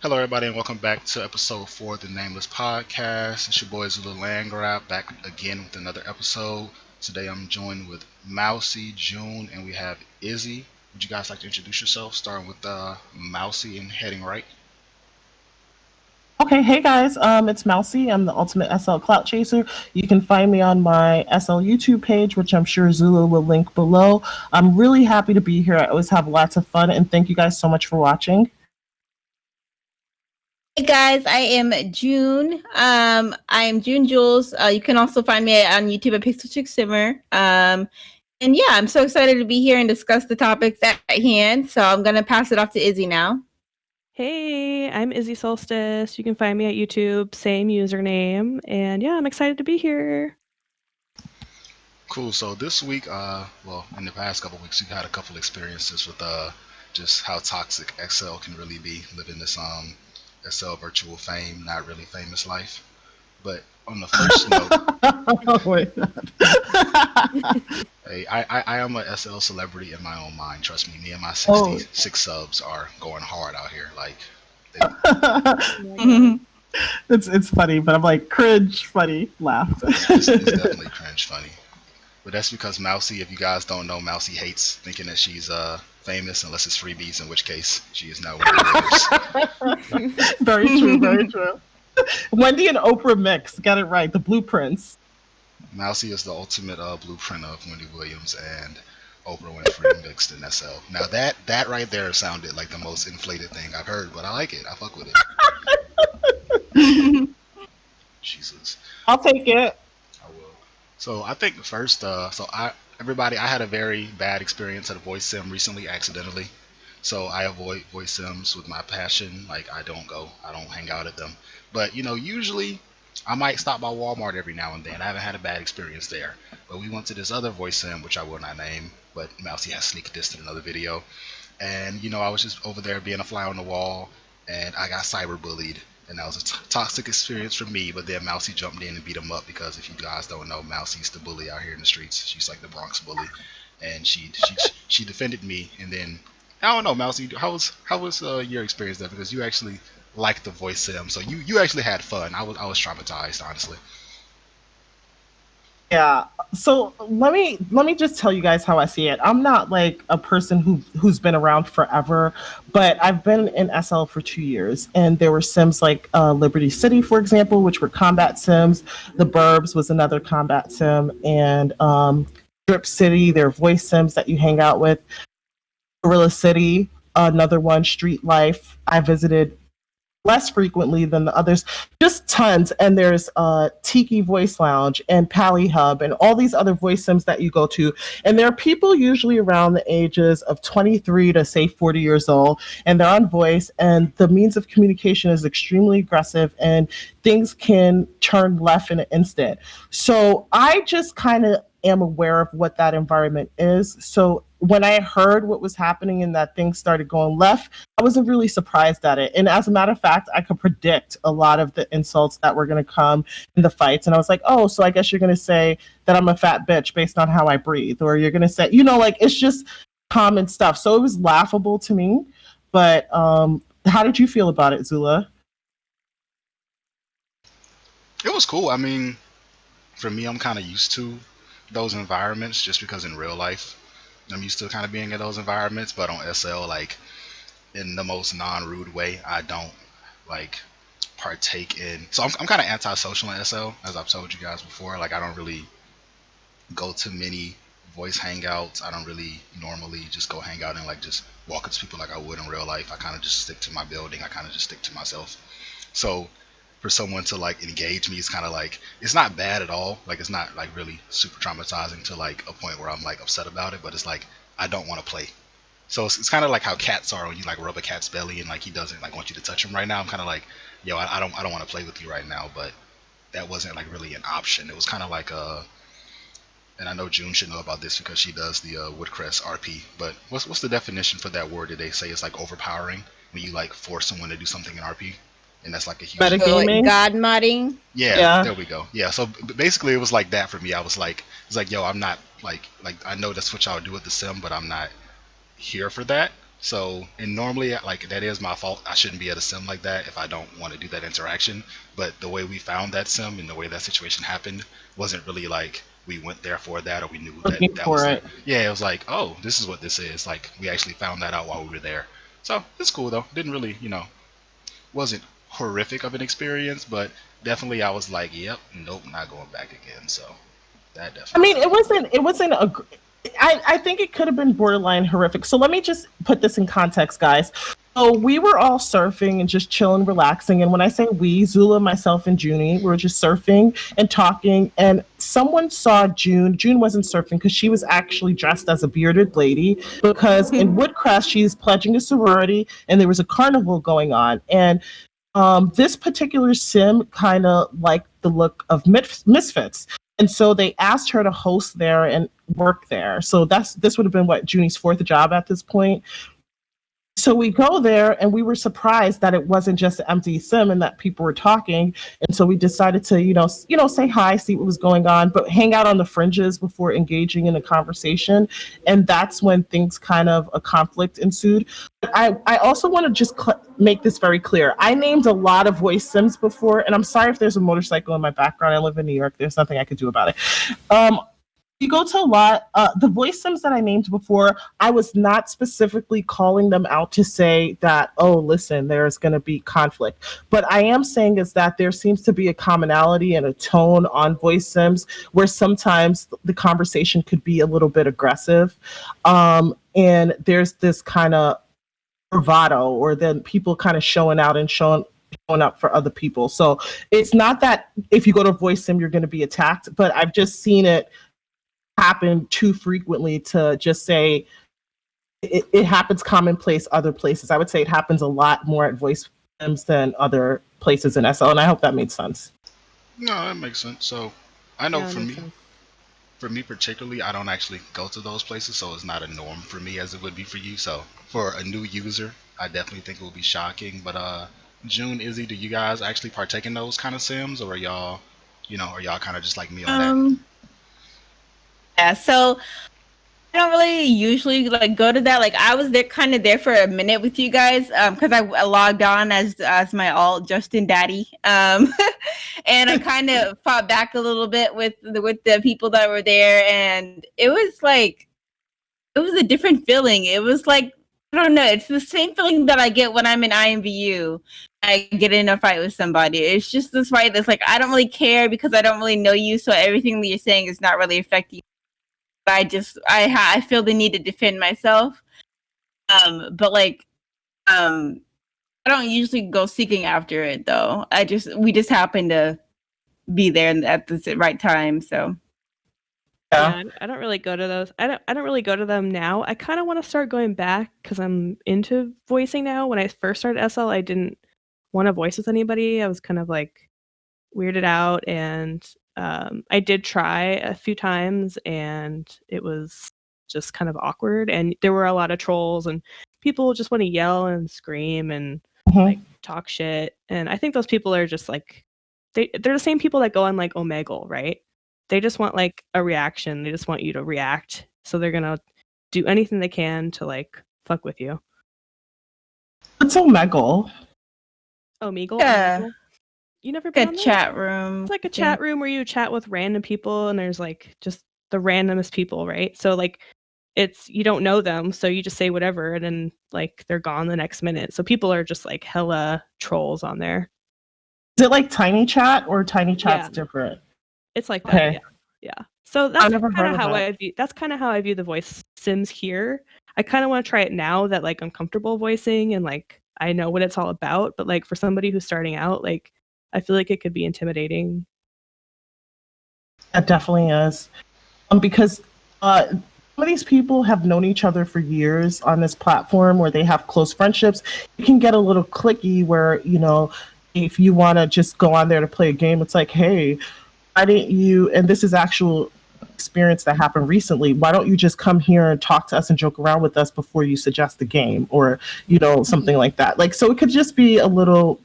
Hello, everybody, and welcome back to Ep.4 of the Nameless podcast. It's your boy Zula Landgraab back again with another episode. Today I'm joined with Mousy, June, and we have Izzy. Would you guys like to introduce yourself, starting with Mousy and heading right? Okay, hey guys, it's Mousy. I'm the ultimate SL clout chaser. You can find me on my SL YouTube page, which I'm sure Zula will link below. I'm really happy to be here. I always have lots of fun, and thank you guys so much for watching. Hey guys, I am June. I am June Jules. You can also find me on YouTube at PixelChickSimmer. And yeah, I'm so excited to be here and discuss the topics at hand. So I'm gonna pass it off to Izzy now. Hey, I'm Izzy Soulstice. You can find me at YouTube, same username. And yeah, I'm excited to be here. Cool. So this week, in the past couple weeks, we've had a couple experiences with just how toxic XL can really be, living this SL virtual fame, not really famous life. But on the first note, Oh, wait. hey, I am a SL celebrity in my own mind. Trust me, me and my Oh. 66 subs are going hard out here. Like, It's funny, but I'm like cringe, funny, laugh. it's definitely cringe funny. But that's because Mousy, if you guys don't know, Mousy hates thinking that she's famous unless it's freebies, in which case she is now one of the winners. Very true, very true. Wendy and Oprah mix, get it right. The blueprints. Mousy is the ultimate blueprint of Wendy Williams and Oprah Winfrey mixed in SL. Now that right there sounded like the most inflated thing I've heard, but I like it. I fuck with it. Jesus. I'll take it. I will. So I think first, I had a very bad experience at a voice sim recently, accidentally. So I avoid voice sims with my passion. Like I don't hang out at them. But usually I might stop by Walmart every now and then. I haven't had a bad experience there. But we went to this other voice sim, which I will not name, but Mousy has sneak dissed in another video. And I was just over there being a fly on the wall, and I got cyberbullied, and that was a toxic experience for me. But then Mousy jumped in and beat him up because if you guys don't know, Mousy's the bully out here in the streets. She's like the Bronx bully, and she defended me. And then I don't know, Mousy, how was your experience there? Because you actually liked the voice sim, so you actually had fun. I was traumatized, honestly. Yeah. So let me just tell you guys how I see it. I'm not like a person who's been around forever, but I've been in SL for 2 years, and there were sims like Liberty City, for example, which were combat sims. The Burbs was another combat sim, and Drip City, they're voice sims that you hang out with. Gorilla City, another one. Street Life, I visited less frequently than the others, just tons. And there's Tiki Voice Lounge and Pally Hub and all these other voice sims that you go to. And there are people usually around the ages of 23 to say 40 years old, and they're on voice, and the means of communication is extremely aggressive, and things can turn left in an instant. So I just kind of am aware of what that environment is. So when I heard what was happening and that things started going left, I wasn't really surprised at it. And as a matter of fact, I could predict a lot of the insults that were going to come in the fights. And I was like, oh, so I guess you're going to say that I'm a fat bitch based on how I breathe. Or you're going to say, like it's just common stuff. So it was laughable to me. But how did you feel about it, Zula? It was cool. I mean, for me, I'm kind of used to those environments just because in real life I'm used to kind of being in those environments, but on SL, like in the most non-rude way, I don't like partake in. So I'm kind of antisocial in SL, as I've told you guys before. Like I don't really go to many voice hangouts. I don't really normally just go hang out and like just walk up to people like I would in real life. I kind of just stick to my building. I kind of just stick to myself. So for someone to like engage me, it's kind of like it's not bad at all. Like it's not like really super traumatizing to like a point where I'm like upset about it. But it's like I don't want to play. So it's kind of like how cats are when you like rub a cat's belly and like he doesn't like want you to touch him right now. I'm kind of like, yo, I don't want to play with you right now. But that wasn't like really an option. It was kind of like and I know June should know about this because she does the Woodcrest RP. But what's the definition for that word? Did they say it's like overpowering when you like force someone to do something in RP? And that's like a huge So like Metagaming? God modding. yeah, Yeah. there we go. Yeah, so basically it was like that for me. I was like, it's like, yo, I'm not like I know that's what y'all do with the sim, but I'm not here for that. So, and normally, like, that is my fault. I shouldn't be at a sim like that if I don't want to do that interaction. But the way we found that sim and the way that situation happened wasn't really like we went there for that or we knew that Looking that was for the. it. Yeah, it was like, oh, this is what this is. Like, we actually found that out while we were there. So, it's cool though. Didn't really, wasn't horrific of an experience, but definitely I was like, yep, nope, not going back again. So, that I definitely mean, sucked. it wasn't a. I think it could have been borderline horrific. So let me just put this in context, guys. So we were all surfing and just chilling, relaxing. And when I say we, Zula, myself, and Junie, we were just surfing and talking. And someone saw June. June wasn't surfing because she was actually dressed as a bearded lady. Because in Woodcrest, she's pledging a sorority, and there was a carnival going on. And this particular sim kind of liked the look of Misfits. And so they asked her to host there and work there. So this would have been what Junie's fourth job at this point. So we go there and we were surprised that it wasn't just an empty sim and that people were talking. And so we decided to, say hi, see what was going on, but hang out on the fringes before engaging in a conversation. And that's when things kind of a conflict ensued. But I also want to just make this very clear. I named a lot of voice sims before, and I'm sorry if there's a motorcycle in my background. I live in New York. There's nothing I could do about it. You go to a lot, the voice sims that I named before, I was not specifically calling them out to say that, oh, listen, there's going to be conflict. But I am saying is that there seems to be a commonality and a tone on voice sims where sometimes the conversation could be a little bit aggressive. And there's this kind of bravado, or then people kind of showing out and showing up for other people. So it's not that if you go to voice sim, you're going to be attacked, but I've just seen it happen too frequently to just say it happens commonplace other places. I would say it happens a lot more at voice sims than other places in SL, and I hope that made sense. No, that makes sense. So, I know Yeah, that makes sense. for me particularly, I don't actually go to those places, so it's not a norm for me as it would be for you. So, for a new user, I definitely think it will be shocking. But June, Izzy, do you guys actually partake in those kind of sims, or are y'all kind of just like me on that? Yeah, so I don't really usually like go to that. Like I was there kind of there for a minute with you guys because I logged on as my alt Justin Daddy. And I kind of fought back a little bit with the people that were there, and it was a different feeling. It was like, I don't know, it's the same feeling that I get when I'm in IMVU. I get in a fight with somebody. It's just this fight that's like, I don't really care because I don't really know you, so everything that you're saying is not really affecting. I feel the need to defend myself. But I don't usually go seeking after it though. We just happen to be there at the right time. So yeah, I don't really go to those. I don't really go to them now. I kind of want to start going back because I'm into voicing now. When I first started SL, I didn't want to voice with anybody. I was kind of like weirded out, and I did try a few times, and it was just kind of awkward. And there were a lot of trolls, and people just want to yell and scream and like talk shit. And I think those people are just like they're the same people that go on like Omegle, right? They just want like a reaction. They just want you to react. So they're gonna do anything they can to like fuck with you. What's Omegle? Omegle? yeah, Omegle? You never been a on there? chat room. It's like a chat room where you chat with random people, and there's like just the randomest people, right? So like it's you don't know them, so you just say whatever, and then like they're gone the next minute. So people are just like hella trolls on there. Is it like Tiny Chat, or Tiny Chat's different? It's like that, Okay. yeah. So that's I've never kind heard of of how that. that's kind of how I view the voice sims here. I kind of want to try it now that like I'm comfortable voicing and like I know what it's all about. But like for somebody who's starting out, like I feel like it could be intimidating. That definitely is. Because some of these people have known each other for years on this platform where they have close friendships. It can get a little clicky where, if you want to just go on there to play a game, it's like, hey, why didn't you, and this is actual experience that happened recently, why don't you just come here and talk to us and joke around with us before you suggest the game, or, something like that. Like, so it could just be a little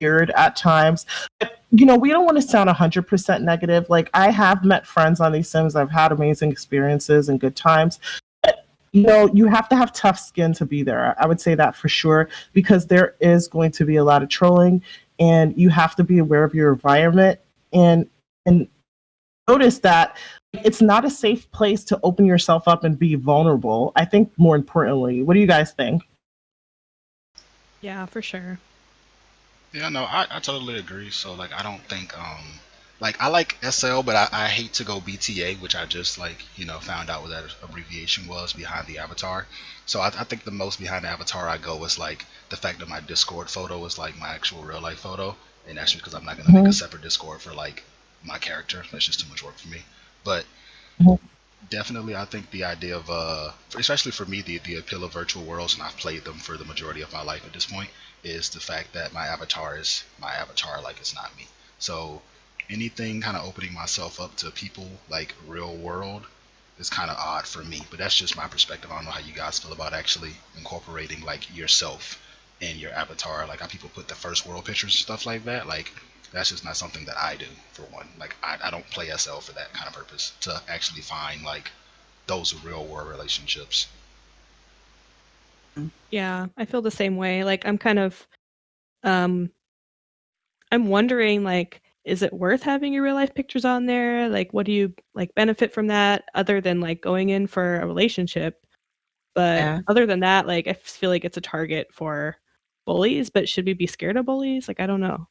weird at times. But, we don't want to sound 100% negative. Like, I have met friends on these sims. I've had amazing experiences and good times. But, you have to have tough skin to be there. I would say that for sure, because there is going to be a lot of trolling, and you have to be aware of your environment, and notice that it's not a safe place to open yourself up and be vulnerable. I think more importantly, what do you guys think? Yeah, for sure. Yeah, no, I totally agree. So like I don't think like I like SL, but I hate to go BTA, which I just like found out what that abbreviation was behind the avatar. So I think the most behind the avatar I go is like the fact that my Discord photo is like my actual real life photo, and that's because I'm not gonna make a Mhm, separate Discord for like my character. That's just too much work for me. But mhm. definitely, I think the idea of, especially for me, the appeal of virtual worlds, and I've played them for the majority of my life at this point, is the fact that my avatar is my avatar, like it's not me. So anything kind of opening myself up to people like real world is kind of odd for me, but that's just my perspective. I don't know how you guys feel about actually incorporating like yourself in your avatar, like how people put the first world pictures and stuff like that. Like that's just not something that I do for one. Like I don't play SL for that kind of purpose to actually find like those real world relationships. Yeah, I feel the same way. Like um I'm wondering, like, is it worth having your real life pictures on there? Like, what do you like benefit from that other than like going in for a relationship? But Yeah. other than that, like, I feel like it's a target for bullies. But should we be scared of bullies? Like, I don't know.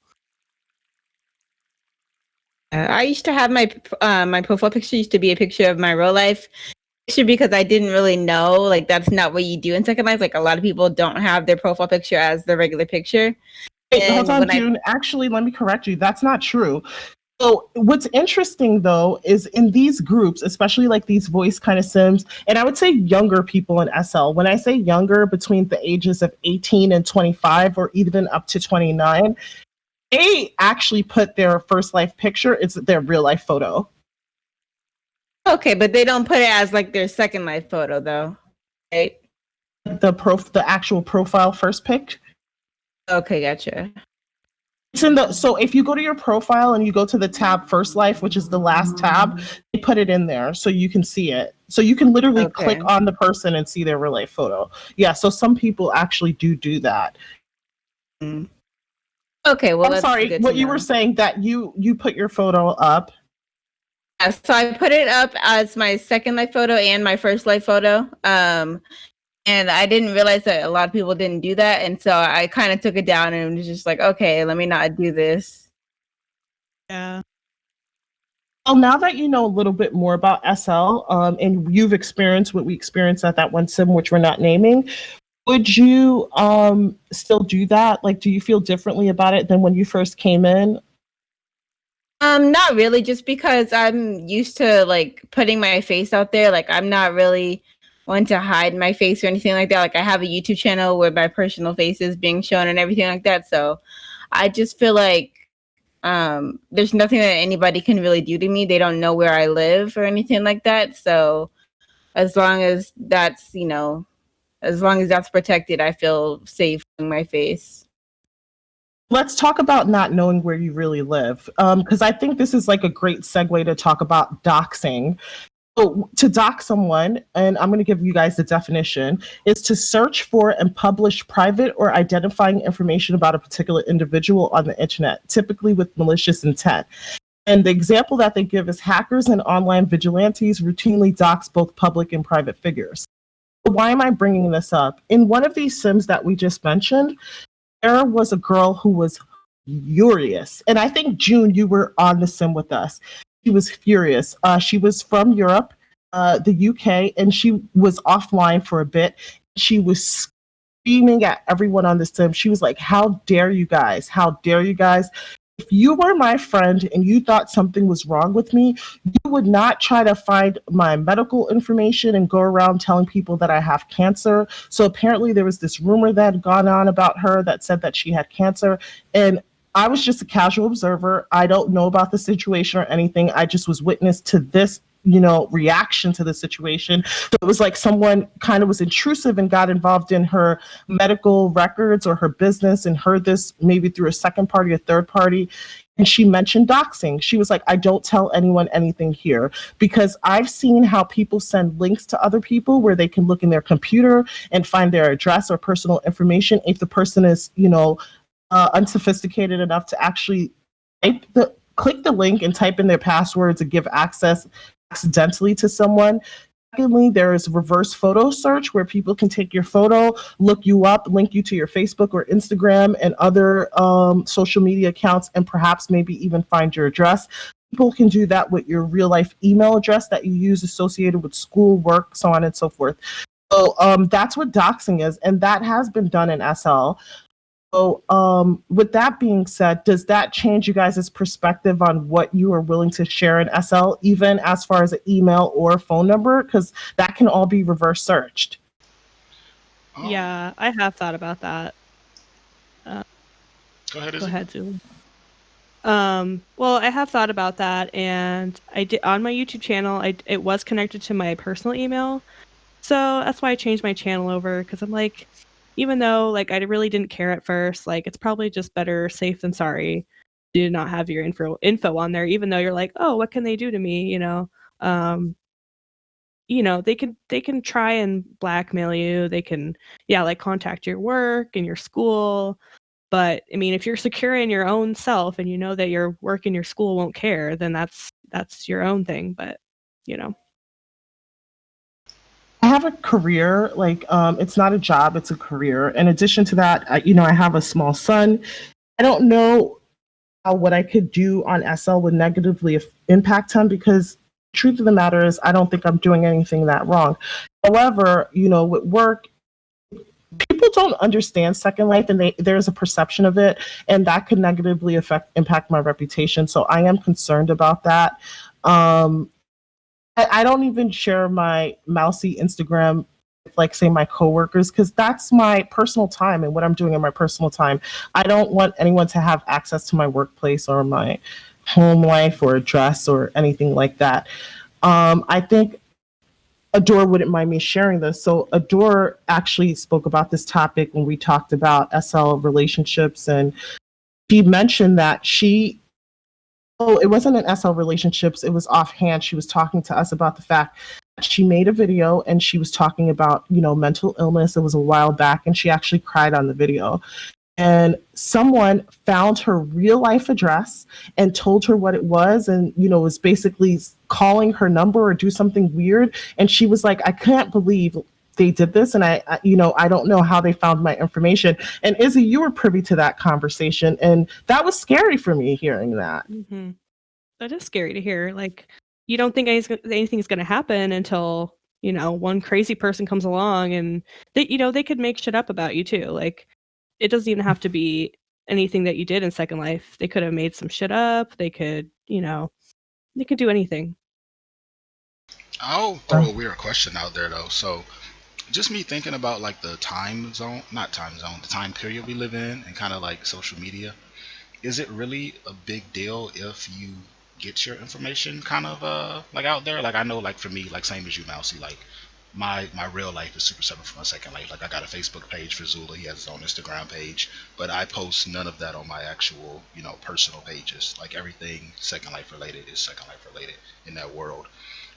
I used to have my profile picture used to be a picture of my real life picture because I didn't really know like that's not what you do in Second Life. Like a lot of people don't have their profile picture as the regular picture. Wait, hold And on, when I June. Actually, let me correct you. That's not true. So what's interesting though is in these groups, especially like these voice kind of sims, and I would say younger people in SL. When I say younger, between the ages of 18 and 25, or even up to 29, they actually put their first life picture. It's their real life photo. okay, but they don't put it as like their Second Life photo though, right? The actual profile first pic. Okay, gotcha. It's in the so if you go to your profile and you go to the tab first life, which is the last tab, they put it in there so you can see it. So you can literally click Okay. on the person and see their real life photo. Yeah, so some people actually do that. Mm. Okay, well I'm that's sorry, good to what you were know. saying that you put your photo up. Yeah, so I put it up as my Second Life photo and my first life photo. And I didn't realize that a lot of people didn't do that, and so I kind of took it down and was just like, okay, let me not do this. Yeah. Well, now that you know a little bit more about SL, and you've experienced what we experienced at that one sim, which we're not naming, would you still do that? Like, do you feel differently about it than when you first came in? Not really, just because I'm used to like putting my face out there. Like I'm not really one to hide my face or anything like that. Like I have a YouTube channel where my personal face is being shown and everything like that. So I just feel like there's nothing that anybody can really do to me. They don't know where I live or anything like that. So as long as that's, as long as that's protected, I feel safe in my face. Let's talk about not knowing where you really live, because I think this is like a great segue to talk about doxing. So, to dox someone, and I'm going to give you guys the definition, is to search for and publish private or identifying information about a particular individual on the internet, typically with malicious intent. And the example that they give is hackers and online vigilantes routinely dox both public and private figures. Why am I bringing this up? In one of these sims that we just mentioned, there was a girl who was furious. And I think, June, you were on the sim with us. She was furious. She was from Europe, the UK, and she was offline for a bit. She was screaming at everyone on the sim. She was like, "How dare you guys? How dare you guys? If you were my friend and you thought something was wrong with me, you would not try to find my medical information and go around telling people that I have cancer." So apparently there was this rumor that had gone on about her that said that she had cancer. And I was just a casual observer. I don't know about the situation or anything. I just was witness to this reaction to the situation. So it was like someone kind of was intrusive and got involved in her medical records or her business and heard this maybe through a second party, a third party. And she mentioned doxing. She was like, I don't tell anyone anything here, because I've seen how people send links to other people where they can look in their computer and find their address or personal information if the person is, unsophisticated enough to actually click the link and type in their passwords and give access accidentally to someone. Secondly, there is reverse photo search where people can take your photo, look you up, link you to your Facebook or Instagram and other social media accounts, and perhaps maybe even find your address. People can do that with your real life email address that you use associated with school, work, so on and so forth. So that's what doxing is, and that has been done in SL. So with that being said, does that change you guys' perspective on what you are willing to share in SL, even as far as an email or phone number? Because that can all be reverse searched. Yeah, I have thought about that. Go ahead, Izzy. Go ahead, Zula. Well, I have thought about that, and I did on my YouTube channel. It was connected to my personal email, so that's why I changed my channel over, because I'm like, even though like I really didn't care at first, like it's probably just better safe than sorry to not have your info on there, even though you're like, oh, what can they do to me? They can try and blackmail you. They can, like contact your work and your school. But I mean, if you're secure in your own self and you know that your work and your school won't care, then that's your own thing. But I have a career, like it's not a job, it's a career. In addition to that, I have a small son. I don't know how what I could do on SL would negatively impact him, because the truth of the matter is I don't think I'm doing anything that wrong. However, with work, people don't understand Second Life, and there's a perception of it, and that could negatively impact my reputation. So I am concerned about that. I don't even share my Mousy Instagram with, like, say, my coworkers, because that's my personal time and what I'm doing in my personal time. I don't want anyone to have access to my workplace or my home life or address or anything like that. I think Adore wouldn't mind me sharing this. So Adore actually spoke about this topic when we talked about SL relationships, and she mentioned that it wasn't an SL relationships, it was offhand. She was talking to us about the fact that she made a video and she was talking about, mental illness. It was a while back, and she actually cried on the video. And someone found her real life address and told her what it was, and was basically calling her number or do something weird. And she was like, I can't believe they did this, and I don't know how they found my information. And Izzy, you were privy to that conversation, and that was scary for me hearing that. Mm-hmm. That is scary to hear. Like, you don't think anything's going to happen until one crazy person comes along, and they could make shit up about you too. Like, it doesn't even have to be anything that you did in Second Life. They could have made some shit up. They could, they could do anything. I'll throw a weird question out there though. So, just me thinking about like the the time period we live in, and kind of like social media. Is it really a big deal if you get your information kind of like out there? Like, I know, like for me, like same as you, Mousy, like my real life is super separate from my Second Life. Like, I got a Facebook page for Zula, he has his own Instagram page, but I post none of that on my actual personal pages. Like, everything Second Life related is Second Life related in that world.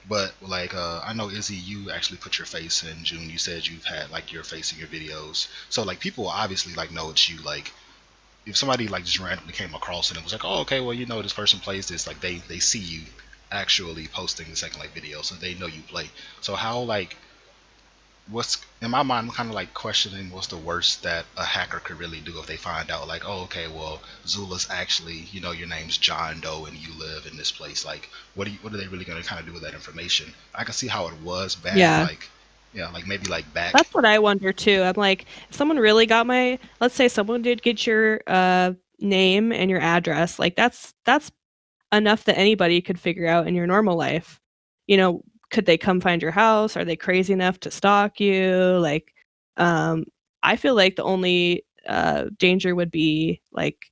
But like I know, Izzy, you actually put your face in June. You said you've had like your face in your videos, so like people obviously like know it's you. Like, if somebody like just randomly came across it and was like, oh, okay, well, this person plays this, like they see you actually posting the Second Life video, so they know you play. So how, like, what's in my mind, I'm kind of like questioning what's the worst that a hacker could really do if they find out, like, oh, okay, well, Zula's actually, your name's John Doe and you live in this place. Like, what are they really going to kind of do with that information? I can see how it was bad. Yeah. Like, yeah, like maybe like back. That's what I wonder too. I'm like, if someone really got let's say someone did get your name and your address, like that's enough that anybody could figure out in your normal life. Could they come find your house? Are they crazy enough to stalk you? Like, I feel like the only danger would be like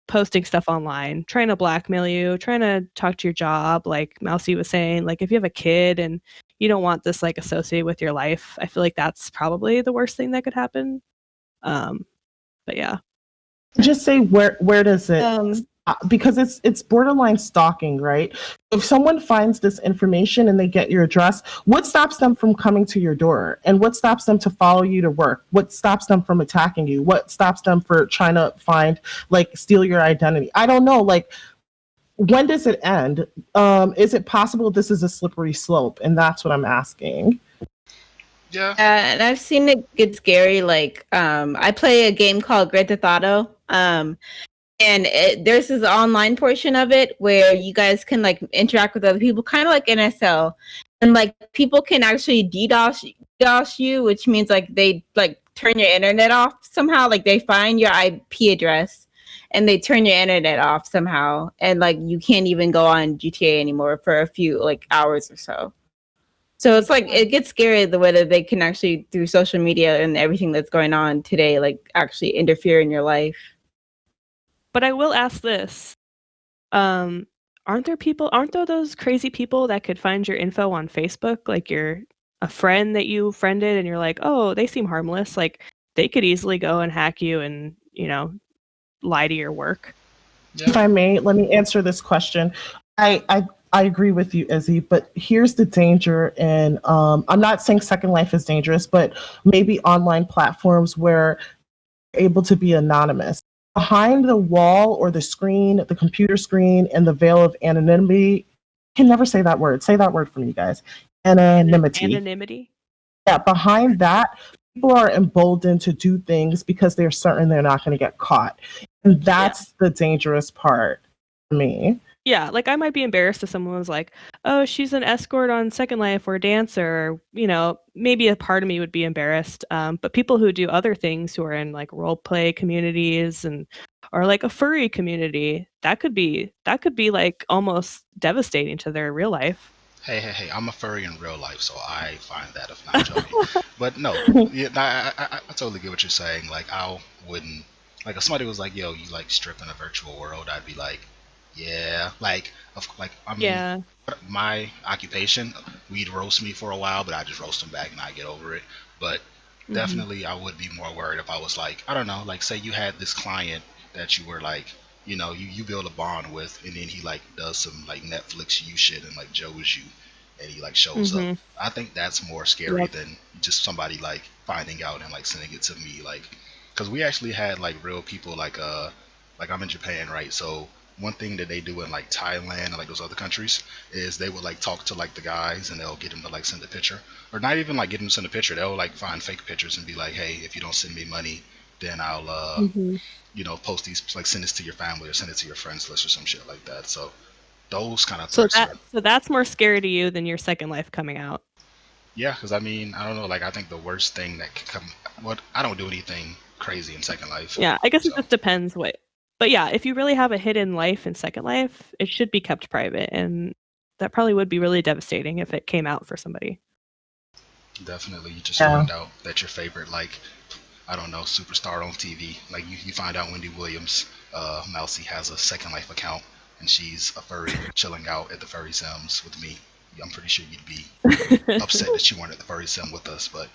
posting stuff online, trying to blackmail you, trying to talk to your job, like Mousy was saying. Like if you have a kid and you don't want this like associated with your life, I feel like that's probably the worst thing that could happen. But yeah. Just say where does it because it's borderline stalking, right? If someone finds this information and they get your address, what stops them from coming to your door? And what stops them to follow you to work? What stops them from attacking you? What stops them for trying to steal your identity? I don't know. Like, when does it end? Is it possible this is a slippery slope? And that's what I'm asking. Yeah. And I've seen it get scary. Like, I play a game called Grand Theft Auto. And there's this online portion of it where you guys can like interact with other people, kind of like NSL, and like people can actually DDoS you, which means like they like turn your internet off somehow. Like they find your IP address and they turn your internet off somehow, and like you can't even go on GTA anymore for a few like hours or so. So it's like it gets scary the way that they can actually, through social media and everything that's going on today, like actually interfere in your life. But I will ask this. Aren't there those crazy people that could find your info on Facebook? Like you're a friend that you friended and you're like, oh, they seem harmless. Like they could easily go and hack you and, lie to your work. Yeah. If I may, let me answer this question. I agree with you, Izzy, but here's the danger. And I'm not saying Second Life is dangerous, but maybe online platforms where you're able to be anonymous. Behind the wall or the screen, the computer screen, and the veil of anonymity, I can never say that word. Say that word for me, guys. Anonymity. Anonymity? Yeah, behind that, people are emboldened to do things because they're certain they're not going to get caught. And that's the dangerous part for me. Yeah, like I might be embarrassed if someone was like, oh, she's an escort on Second Life or a dancer. Maybe a part of me would be embarrassed. But people who do other things, who are in like role play communities or like a furry community, that could be like almost devastating to their real life. Hey, I'm a furry in real life, so I find that if not joking. But no, I totally get what you're saying. Like I wouldn't, like if somebody was like, yo, you like strip in a virtual world, I'd be like, yeah, my occupation, we'd roast me for a while, but I just roast them back and I get over it. But definitely I would be more worried if I was like, I don't know, like say you had this client that you were like, you build a bond with, and then he like does some like Netflix you shit and like Joes you, and he like shows up. I think that's more scary than just somebody like finding out and like sending it to me, like, because we actually had like real people like I'm in Japan, right? So one thing that they do in like Thailand and like those other countries is they would like talk to like the guys and they'll get them to like send a picture, or not even like get them to send a picture. They'll like find fake pictures and be like, hey, if you don't send me money, then I'll post these, like send this to your family or send it to your friends list or some shit like that. So those kind of threats. So that's more scary to you than your Second Life coming out. Yeah, because I mean, I don't know, like I think the worst thing that could come. I don't do anything crazy in Second Life. Yeah, I guess it just depends what. But yeah, if you really have a hidden life in Second Life, it should be kept private, and that probably would be really devastating if it came out for somebody. Definitely, you just find out that your favorite, like, I don't know, superstar on TV, like you find out Wendy Williams, Mousy has a Second Life account, and she's a furry chilling out at the furry sims with me. I'm pretty sure you'd be upset that you weren't at the furry sim with us, but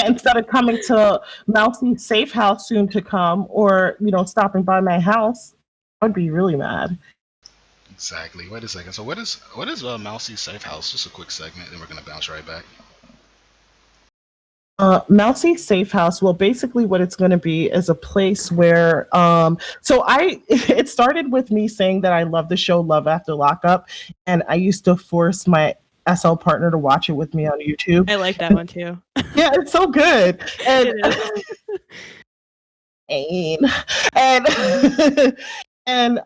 Instead of coming to Mousy's safe house soon to come, or stopping by my house, I'd be really mad. Exactly. Wait a second. So what is Mousy's safe house? Just a quick segment, then we're gonna bounce right back. Mousy's safe house. Well, basically, what it's going to be is a place where. It started with me saying that I love the show Love After Lockup, and I used to force my SL partner to watch it with me on YouTube. I like that one too. Yeah, it's so good. And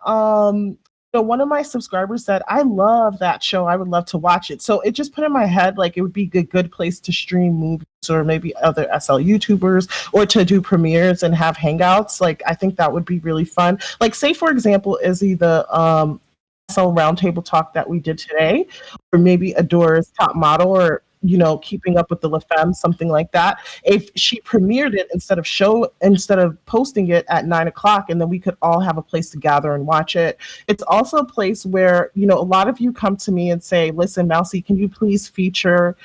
one of my subscribers said, I love that show. I would love to watch it. So it just put in my head like it would be a good place to stream movies or maybe other SL YouTubers, or to do premieres and have hangouts. Like I think that would be really fun. Like say for example, Izzy, the SL roundtable talk that we did today, or maybe Adora's Top Model, or Keeping Up with the La Femme, something like that. If she premiered it instead of posting it at 9 o'clock, and then we could all have a place to gather and watch it. It's also a place where a lot of you come to me and say, "Listen, Mousy, can you please feature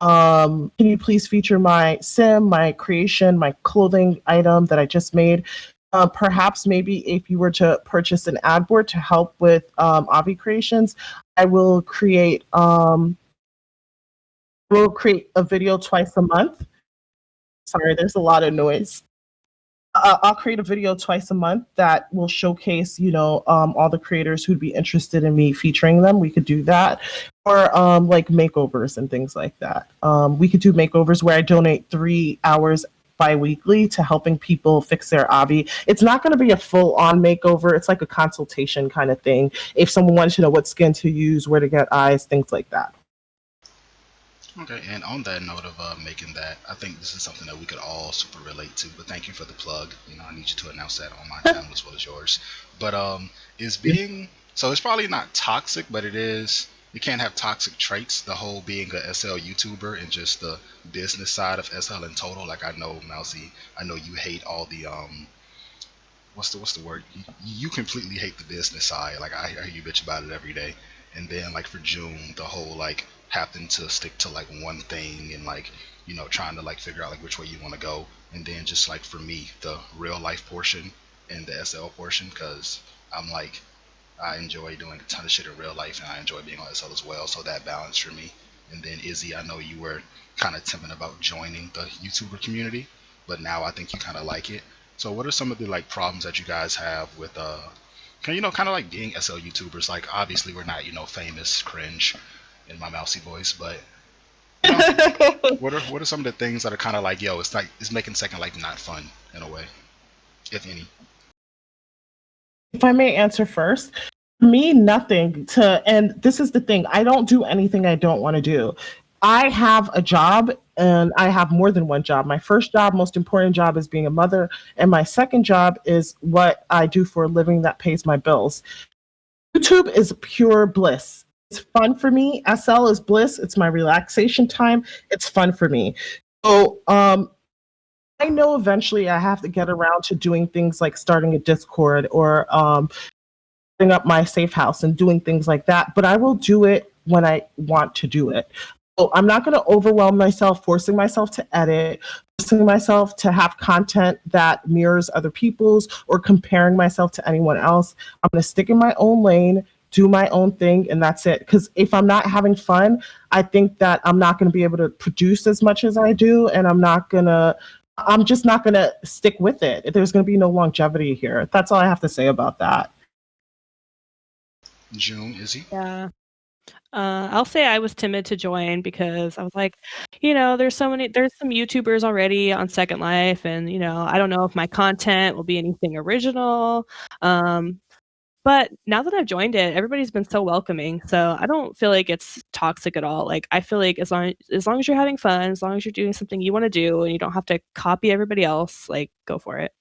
my sim, my creation, my clothing item that I just made?" Perhaps maybe if you were to purchase an ad board to help with Avi creations, I will create a video twice a month. Sorry, there's a lot of noise. I'll create a video twice a month that will showcase, all the creators who'd be interested in me featuring them. We could do that, or like makeovers and things like that. We could do makeovers where I donate 3 hours bi-weekly to helping people fix their Avi. It's not going to be a full-on makeover. It's like a consultation kind of thing. If someone wanted to know what skin to use, where to get eyes, things like that. Okay, and on that note of making that, I think this is something that we could all super relate to. But thank you for the plug. I need you to announce that on my channel as well as yours. But is being so it's probably not toxic, but it is. You can't have toxic traits. The whole being a SL YouTuber and just the business side of SL in total. Like I know Mousy, I know you hate all the what's the word? You completely hate the business side. Like I hear you bitch about it every day. And then like for June, the whole like having to stick to like one thing and like trying to like figure out like which way you want to go. And then just like for me, the real life portion and the SL portion, because I'm like I enjoy doing a ton of shit in real life, and I enjoy being on SL as well. So that balance for me. And then Izzy, I know you were kind of timid about joining the YouTuber community, but now I think you kind of like it. So what are some of the like problems that you guys have with kind of like being SL YouTubers? Like obviously we're not famous, cringe, in my mousy voice, but you know, what are some of the things that are kind of like it's making Second Life not fun in a way, if any? If I may answer first, for me, nothing to, and this is the thing, I don't do anything I don't want to do. I have a job and I have more than one job. My first job, most important job, is being a mother, and my second job is what I do for a living that pays my bills. YouTube is pure bliss. It's fun for me. SL is bliss. It's my relaxation time. It's fun for me. So, I know eventually I have to get around to doing things like starting a Discord or setting up my safe house and doing things like that, but I will do it when I want to do it. So I'm not going to overwhelm myself, forcing myself to edit, forcing myself to have content that mirrors other people's, or comparing myself to anyone else. I'm going to stick in my own lane, do my own thing, and that's it. Because if I'm not having fun, I think that I'm not going to be able to produce as much as I do, and I'm just not going to stick with it. There's going to be no longevity here. That's all I have to say about that. June, Izzy? Yeah. I'll say I was timid to join because I was like, there's some YouTubers already on Second Life, and I don't know if my content will be anything original. But now that I've joined it, everybody's been so welcoming, so I don't feel like it's toxic at all. Like I feel like as long as you're having fun, as long as you're doing something you want to do, and you don't have to copy everybody else, like go for it.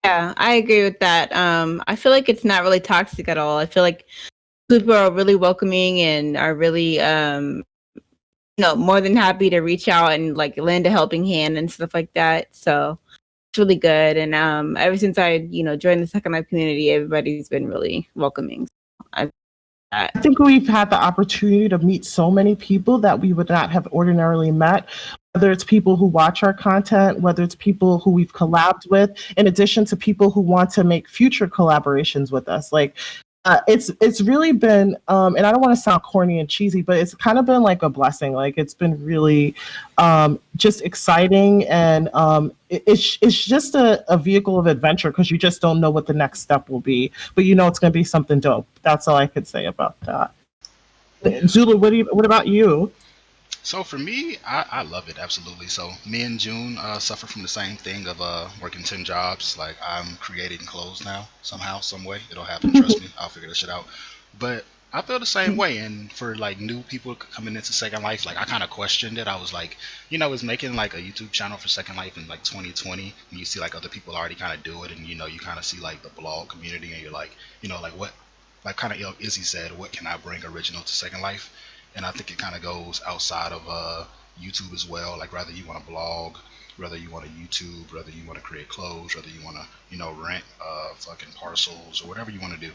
Yeah, I agree with that. I feel like it's not really toxic at all. I feel like people are really welcoming and are really more than happy to reach out and like lend a helping hand and stuff like that. So it's really good. And ever since I joined the Second Life community, everybody's been really welcoming. So I think we've had the opportunity to meet so many people that we would not have ordinarily met, whether it's people who watch our content, whether it's people who we've collabed with, in addition to people who want to make future collaborations with us. Like, it's really been, and I don't want to sound corny and cheesy, but it's kind of been like a blessing. Like it's been really just exciting, and it's just a vehicle of adventure, because you just don't know what the next step will be, but it's going to be something dope. That's all I could say about that. Zula, what about you? So for me, I love it absolutely. So me and June suffer from the same thing of working 10 jobs. Like I'm creating clothes now somehow, some way. It'll happen. Trust me, I'll figure this shit out. But I feel the same way. And for like new people coming into Second Life, like I kind of questioned it. I was like, is making like a YouTube channel for Second Life in like 2020, and you see like other people already kind of do it, and you kind of see like the blog community, and you're like, like what, like kind of Izzy said, what can I bring original to Second Life? and I think it kind of goes outside of YouTube as well. Like whether you want to blog, whether you want to YouTube, whether you want to create clothes, whether you want to rent fucking parcels or whatever you want to do.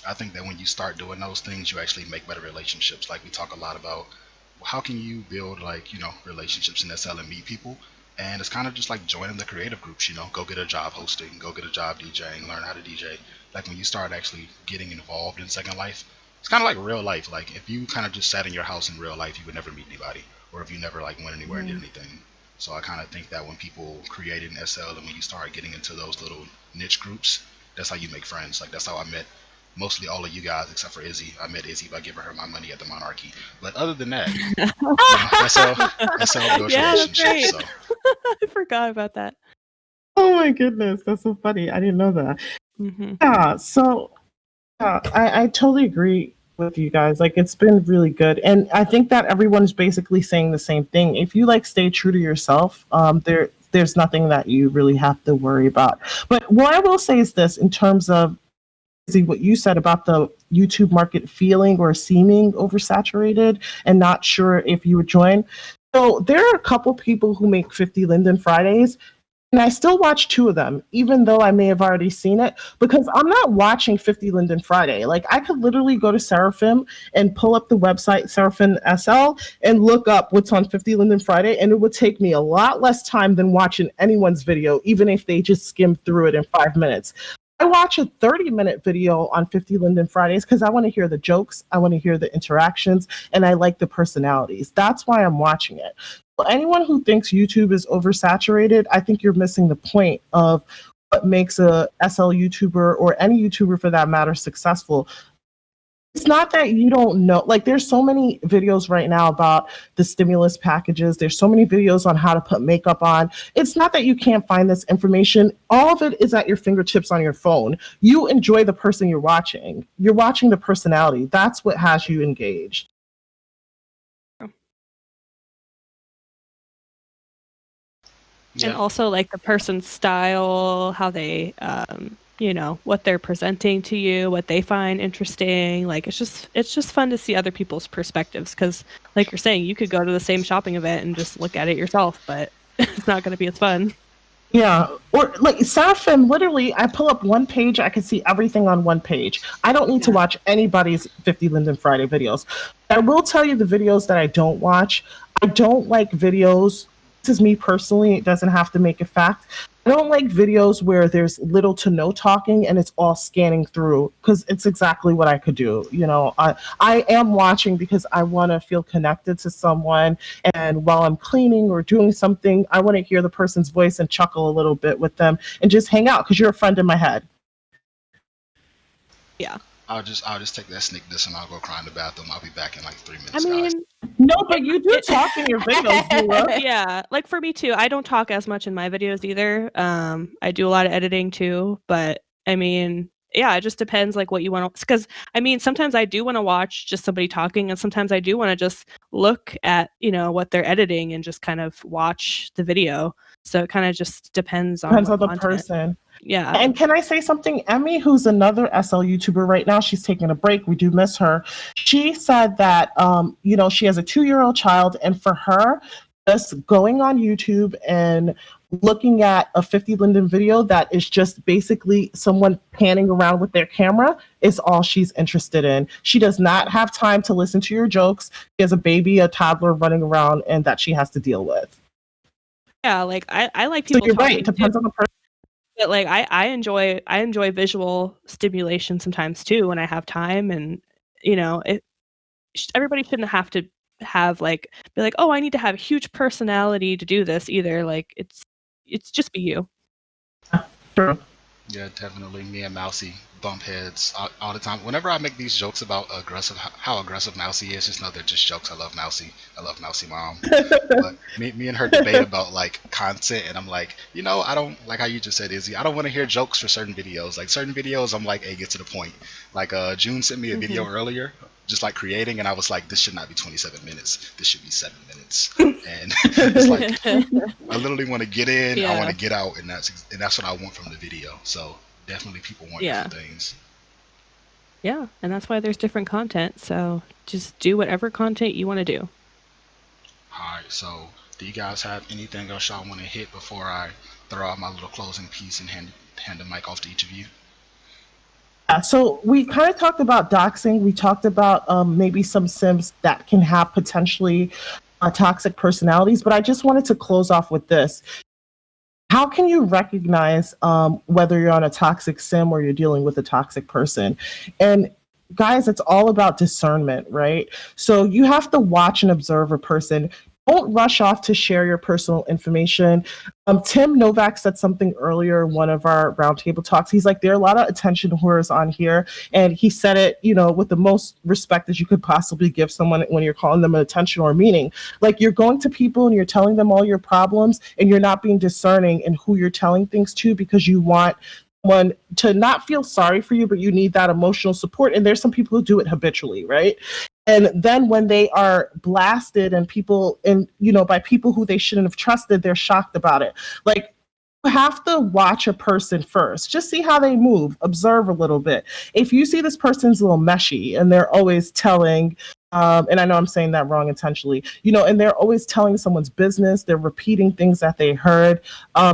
I think that when you start doing those things, you actually make better relationships. Like we talk a lot about how can you build like relationships in SL and meet people, and it's kind of just like joining the creative groups. Go get a job hosting, go get a job DJing, learn how to DJ. Like when you start actually getting involved in Second Life, it's kind of like real life. Like if you kind of just sat in your house in real life, you would never meet anybody, or if you never like went anywhere and did anything. So I kind of think that when people create in SL and when you start getting into those little niche groups, that's how you make friends. Like that's how I met mostly all of you guys except for Izzy. I met Izzy by giving her my money at the Monarchy. But other than that, SL builds relationships. So. I forgot about that. Oh my goodness, that's so funny. I didn't know that. Mm-hmm. Yeah, so I totally agree with you guys. Like it's been really good, and I think that everyone's basically saying the same thing. If you like stay true to yourself, there's nothing that you really have to worry about. But what I will say is this, in terms of what you said about the YouTube market feeling or seeming oversaturated and not sure if you would join. So there are a couple people who make 50 Linden Fridays, and I still watch two of them, even though I may have already seen it, because I'm not watching 50 Linden Friday. Like I could literally go to Seraphim and pull up the website Seraphim SL and look up what's on 50 Linden Friday, and it would take me a lot less time than watching anyone's video, even if they just skim through it in 5 minutes. I watch a 30-minute video on 50 Linden Fridays because I want to hear the jokes, I want to hear the interactions, and I like the personalities. That's why I'm watching it. Well, anyone who thinks YouTube is oversaturated, I think you're missing the point of what makes a SL YouTuber or any YouTuber for that matter successful. It's not that you don't know, like there's so many videos right now about the stimulus packages. There's so many videos on how to put makeup on. It's not that you can't find this information. All of it is at your fingertips on your phone. You enjoy the person you're watching. You're watching the personality. That's what has you engaged. And also like the person's style, how they what they're presenting to you, what they find interesting. Like it's just fun to see other people's perspectives, because like you're saying, you could go to the same shopping event and just look at it yourself, but it's not going to be as fun. Yeah, or like Seraphim, literally, I pull up one page, I can see everything on one page. I don't need to watch anybody's 50 Linden Friday videos. I will tell you the videos that I don't watch. I don't like videos, this is me personally, it doesn't have to make a fact. I don't like videos where there's little to no talking and it's all scanning through, because it's exactly what I could do. I am watching because I want to feel connected to someone, and while I'm cleaning or doing something, I want to hear the person's voice and chuckle a little bit with them and just hang out because you're a friend in my head. Yeah. I'll just take that sneak this and I'll go cry in the bathroom. I'll be back in like 3 minutes. I mean, guys. No, but you do talk in your videos, Zula. Yeah, like for me too. I don't talk as much in my videos either. I do a lot of editing too, but I mean, yeah, it just depends like what you want to, because I mean, sometimes I do want to watch just somebody talking, and sometimes I do want to just look at, what they're editing and just kind of watch the video. So it kind of just depends on the content. person. Yeah. And can I say something? Emmy, who's another SL YouTuber right now, she's taking a break. We do miss her. She said that, she has a 2-year-old child, and for her, just going on YouTube and looking at a 50 Linden video that is just basically someone panning around with their camera is all she's interested in. She does not have time to listen to your jokes. She has a baby, a toddler running around, and that she has to deal with. Yeah, like I like people. So you're right. It depends on the person. But like I enjoy visual stimulation sometimes too when I have time, and everybody shouldn't have to have be like, oh, I need to have a huge personality to do this either. Like it's just be you. True. Yeah, definitely. Me and Mousy bump heads all the time. Whenever I make these jokes about how aggressive Mousy is, just know they're just jokes. I love Mousy. I love Mousy Mom. But me and her debate about like content, and I'm like, I don't like how you just said, Izzy. I don't want to hear jokes for certain videos. Like certain videos, I'm like, hey, get to the point. Like June sent me a video earlier, just like creating, and I was like, this should not be 27 minutes. This should be 7 minutes. And it's like I literally want to get in, I want to get out, and that's what I want from the video. So definitely people want different things. Yeah, and that's why there's different content. So just do whatever content you want to do. Alright, so do you guys have anything else y'all want to hit before I throw out my little closing piece and hand the mic off to each of you? Yeah, so we kind of talked about doxing. We talked about maybe some Sims that can have potentially toxic personalities, but I just wanted to close off with this. How can you recognize whether you're on a toxic sim or you're dealing with a toxic person? And guys, it's all about discernment, right? So you have to watch and observe a person. Don't rush off to share your personal information. Tim Novak said something earlier in one of our roundtable talks. He's like, there are a lot of attention whores on here. And he said it, with the most respect that you could possibly give someone when you're calling them an attention or meaning. Like, you're going to people and you're telling them all your problems, and you're not being discerning in who you're telling things to, because you want one to not feel sorry for you, but you need that emotional support. And there's some people who do it habitually, right? And then when they are blasted and people, and by people who they shouldn't have trusted, they're shocked about it. Like, you have to watch a person first. Just see how they move, observe a little bit. If you see this person's a little meshy and they're always telling, and I know I'm saying that wrong intentionally, and they're always telling someone's business, they're repeating things that they heard,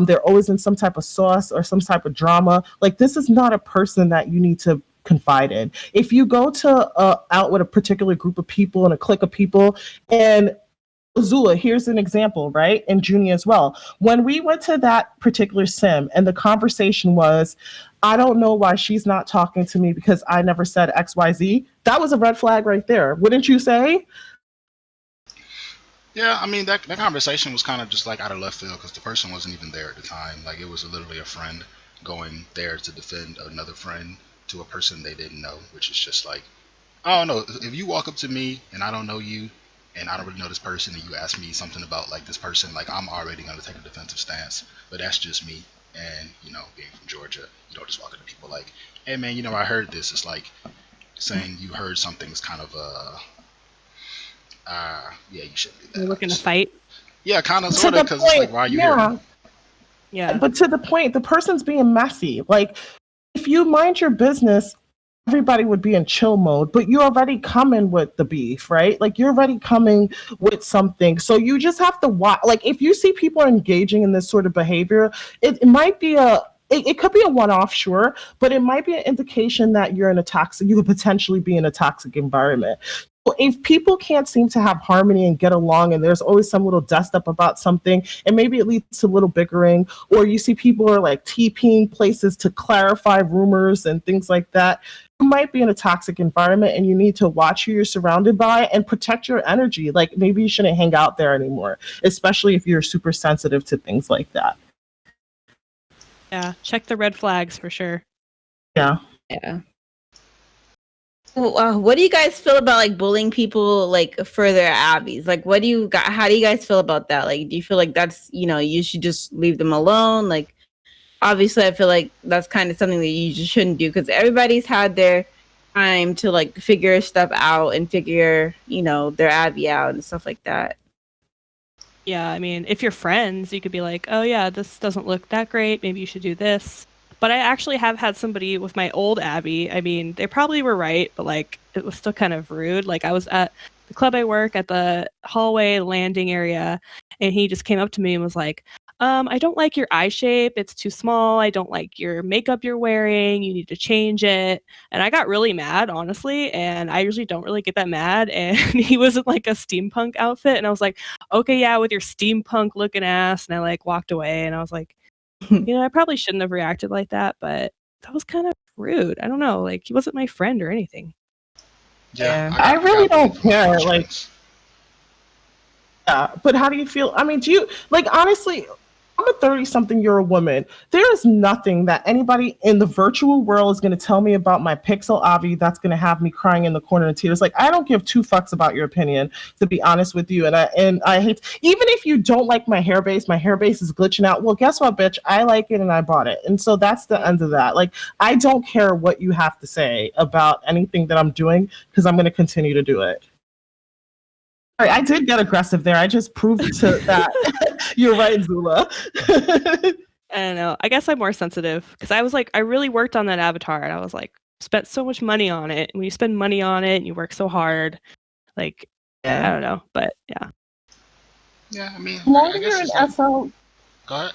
they're always in some type of sauce or some type of drama. Like, this is not a person that you need to confide in. If you go to out with a particular group of people and a clique of people, and Zula, here's an example, right? And Junie as well. When we went to that particular sim and the conversation was, I don't know why she's not talking to me because I never said XYZ, that was a red flag right there. Wouldn't you say? Yeah, I mean that conversation was kind of just like out of left field because the person wasn't even there at the time. Like, it was literally a friend going there to defend another friend to a person they didn't know, which is just like, I don't know. If you walk up to me and I don't know you and I don't really know this person and you ask me something about like this person, like, I'm already gonna take a defensive stance. But that's just me. And being from Georgia, you don't just walk up to people like, hey man, I heard this. It's like saying you heard something is kind of yeah, you shouldn't do You're that, looking to obviously. fight. Yeah, kind of, To sort of, the because it's like, point, why are you here? yeah. Yeah. But to the point, the person's being messy. Like, if you mind your business, everybody would be in chill mode, but you're already coming with the beef, right? Like, you're already coming with something. So you just have to watch. Like, if you see people engaging in this sort of behavior, it might be it could be a one-off, sure, but it might be an indication that you could potentially be in a toxic environment. If people can't seem to have harmony and get along, and there's always some little dust up about something, and maybe it leads to little bickering, or you see people are like TPing places to clarify rumors and things like that, you might be in a toxic environment, and you need to watch who you're surrounded by and protect your energy. Like, maybe you shouldn't hang out there anymore, especially if you're super sensitive to things like that. Yeah. Check the red flags for sure. Yeah. Yeah. What do you guys feel about like bullying people like for their abbeys? Like, how do you guys feel about that? Like, do you feel like that's, you should just leave them alone? Like, obviously I feel like that's kind of something that you just shouldn't do, because everybody's had their time to like figure stuff out and figure, their abbey out and stuff like that. Yeah, I mean, if you're friends, you could be like, oh yeah, this doesn't look that great, maybe you should do this. But I actually have had somebody with my old Abby. I mean, they probably were right, but like, it was still kind of rude. Like, I was at the club I work at the hallway landing area, and he just came up to me and was like, I don't like your eye shape. It's too small. I don't like your makeup you're wearing. You need to change it. And I got really mad, honestly. And I usually don't really get that mad. And he was in like a steampunk outfit. And I was like, okay, yeah, with your steampunk looking ass. And I like walked away, and I was like, I probably shouldn't have reacted like that, but that was kind of rude. I don't know. Like, he wasn't my friend or anything. Yeah, I I really got bullied don't from my care. close Like, friends. yeah, but how do you feel? I mean, do you, like, honestly, I'm a 30-something year old woman. There is nothing that anybody in the virtual world is going to tell me about my pixel Avi that's going to have me crying in the corner in tears. Like, I don't give two fucks about your opinion, to be honest with you. And I hate, even if you don't like my hair base is glitching out. Well, guess what, bitch? I like it and I bought it. And so that's the end of that. Like, I don't care what you have to say about anything that I'm doing, because I'm going to continue to do it. Sorry, I did get aggressive there. I just proved to that. You're right, Zula. I don't know. I guess I'm more sensitive because I was like, I really worked on that avatar, and I was like, spent so much money on it. When you spend money on it and you work so hard, like, I don't know, but yeah. Yeah, I mean, Longer I guess you're in it's like, SL. go ahead.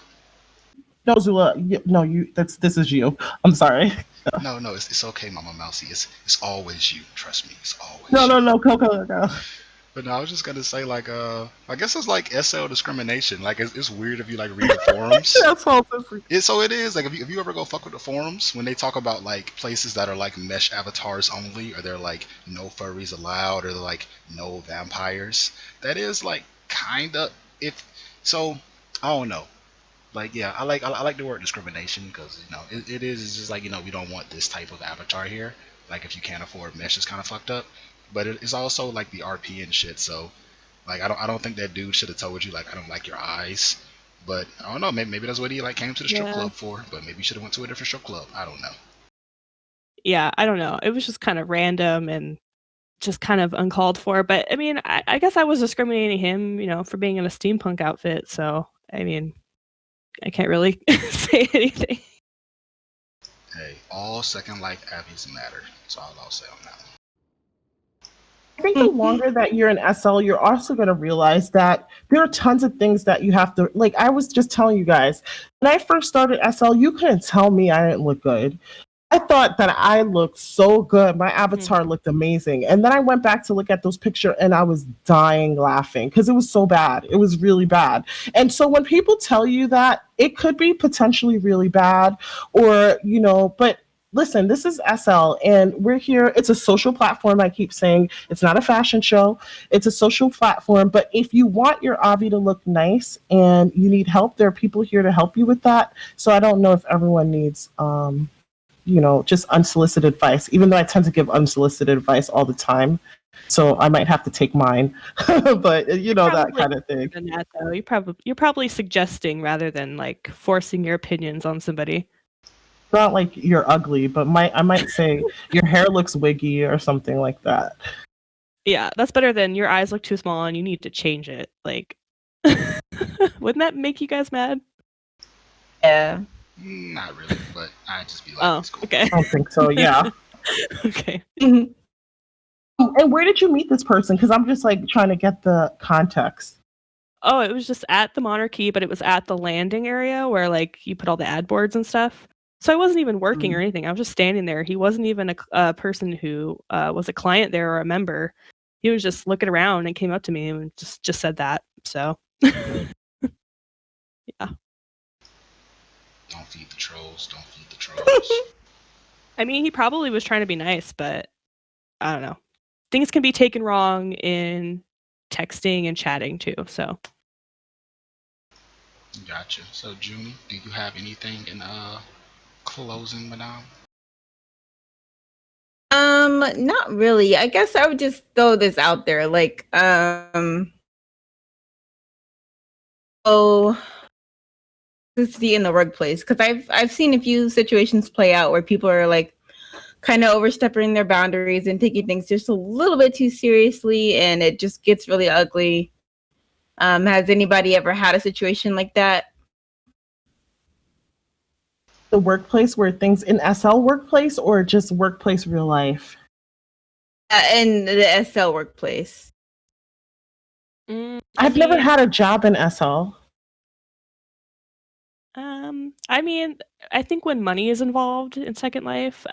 No, Zula. No, this is you. I'm sorry. No, it's okay, Mama Mousy. It's always you. Trust me, it's No, always you. no, no, go. But no, I was just gonna say like I guess it's like SL discrimination. Like it's weird if you like read the forums. That's all. So it is like if you ever go fuck with the forums when they talk about like places that are like mesh avatars only, or they're like no furries allowed, or they're like no vampires. That is like kinda if so. I don't know. Like yeah, I like the word discrimination because it is it's just like we don't want this type of avatar here. Like if you can't afford mesh, it's kind of fucked up. But it's also like the RP and shit. So like I don't think that dude should have told you like I don't like your eyes. But I don't know. Maybe that's what he like came to the strip club for. But maybe he should have went to a different strip club. I don't know. Yeah, I don't know. It was just kind of random and just kind of uncalled for. But I mean, I guess I was discriminating him, for being in a steampunk outfit. So I mean, I can't really say anything. Hey, all Second Life Abbeys matter. That's all I'll say on that one. I think the longer that you're in SL, you're also going to realize that there are tons of things that you have to, like I was just telling you guys, when I first started SL, you couldn't tell me I didn't look good. I thought that I looked so good. My avatar looked amazing. And then I went back to look at those pictures and I was dying laughing because it was so bad. It was really bad. And so when people tell you that, it could be potentially really bad but listen, this is SL and we're here. It's a social platform. I keep saying it's not a fashion show. It's a social platform. But if you want your Avi to look nice and you need help, there are people here to help you with that. So I don't know if everyone needs, just unsolicited advice, even though I tend to give unsolicited advice all the time. So I might have to take mine, but that kind of thing. Than that, though. You're probably suggesting rather than like forcing your opinions on somebody. Not like you're ugly, but I might say your hair looks wiggy or something like that. Yeah, that's better than your eyes look too small and you need to change it. Like, wouldn't that make you guys mad? Yeah. Not really, but I just be like, Oh, it's cool. okay. I don't think so. Yeah. Okay. And where did you meet this person? Because I'm just like trying to get the context. Oh, it was just at the Monarchy, but it was at the landing area where like you put all the ad boards and stuff. So I wasn't even working or anything. I was just standing there. He wasn't even a person who was a client there or a member. He was just looking around and came up to me and just said that. So yeah. Don't feed the trolls. Don't feed the trolls. I mean, he probably was trying to be nice, but I don't know. Things can be taken wrong in texting and chatting too. So Gotcha. So Junie, do you have anything in closing, madame? Not really. I guess I would just throw this out there. Like, toxicity in the workplace. Because I've seen a few situations play out where people are like kind of overstepping their boundaries and taking things just a little bit too seriously, and it just gets really ugly. Has anybody ever had a situation like that? The workplace where things in SL workplace or just workplace real life? In the SL workplace. I've never had a job in SL. I mean, I think when money is involved in Second Life,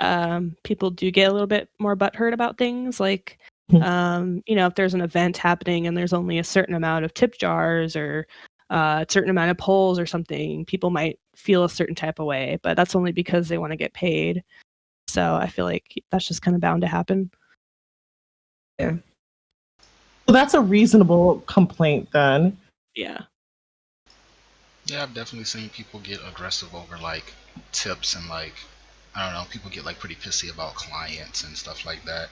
people do get a little bit more butthurt about things. Like, if there's an event happening and there's only a certain amount of tip jars or a certain amount of polls or something, people might feel a certain type of way, but that's only because they want to get paid. So I feel like that's just kind of bound to happen. Yeah. Well, that's a reasonable complaint then. Yeah. Yeah, I've definitely seen people get aggressive over like tips and like I don't know, people get like pretty pissy about clients and stuff like that.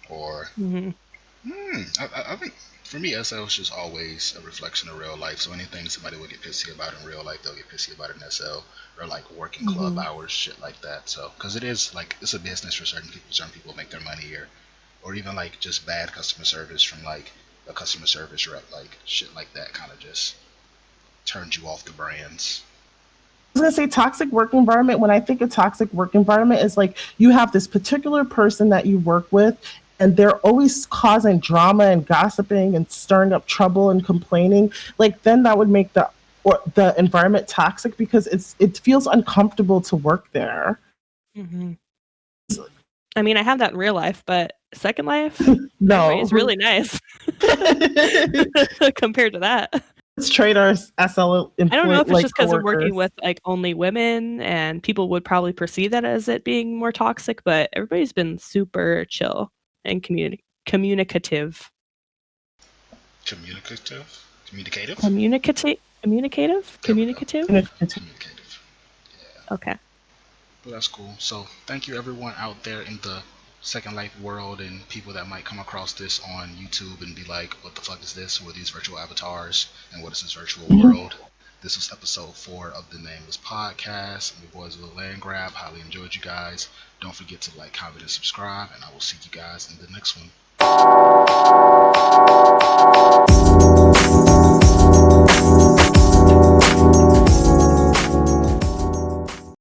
Or I think for me, SL is just always a reflection of real life. So anything somebody would get pissy about in real life, they'll get pissy about it in SL, or like working club hours, shit like that. So because it is like it's a business for certain people. Certain people make their money here, or even like just bad customer service from like a customer service rep, like shit like that, kind of just turns you off the brands. was gonna say toxic work environment. When I think of toxic work environment, is like you have this particular person that you work with, and they're always causing drama and gossiping and stirring up trouble and complaining. Like then that would make the environment toxic because it feels uncomfortable to work there. Mm-hmm. I mean, I have that in real life, but Second Life, no, it's really nice compared to that. Let's trade our SL employee. I don't know if it's just because I'm working with like only women, and people would probably perceive that as it being more toxic. But everybody's been super chill and communicative. Communicative. Yeah. Okay. Well, that's cool. So thank you everyone out there in the Second Life world and people that might come across this on YouTube and be like, what the fuck is this? Who are these virtual avatars? And what is this virtual world? This was episode 4 of the Nameless podcast. I'm your boys with Landgraab. Highly enjoyed you guys. Don't forget to like, comment, and subscribe, and I will see you guys in the next one.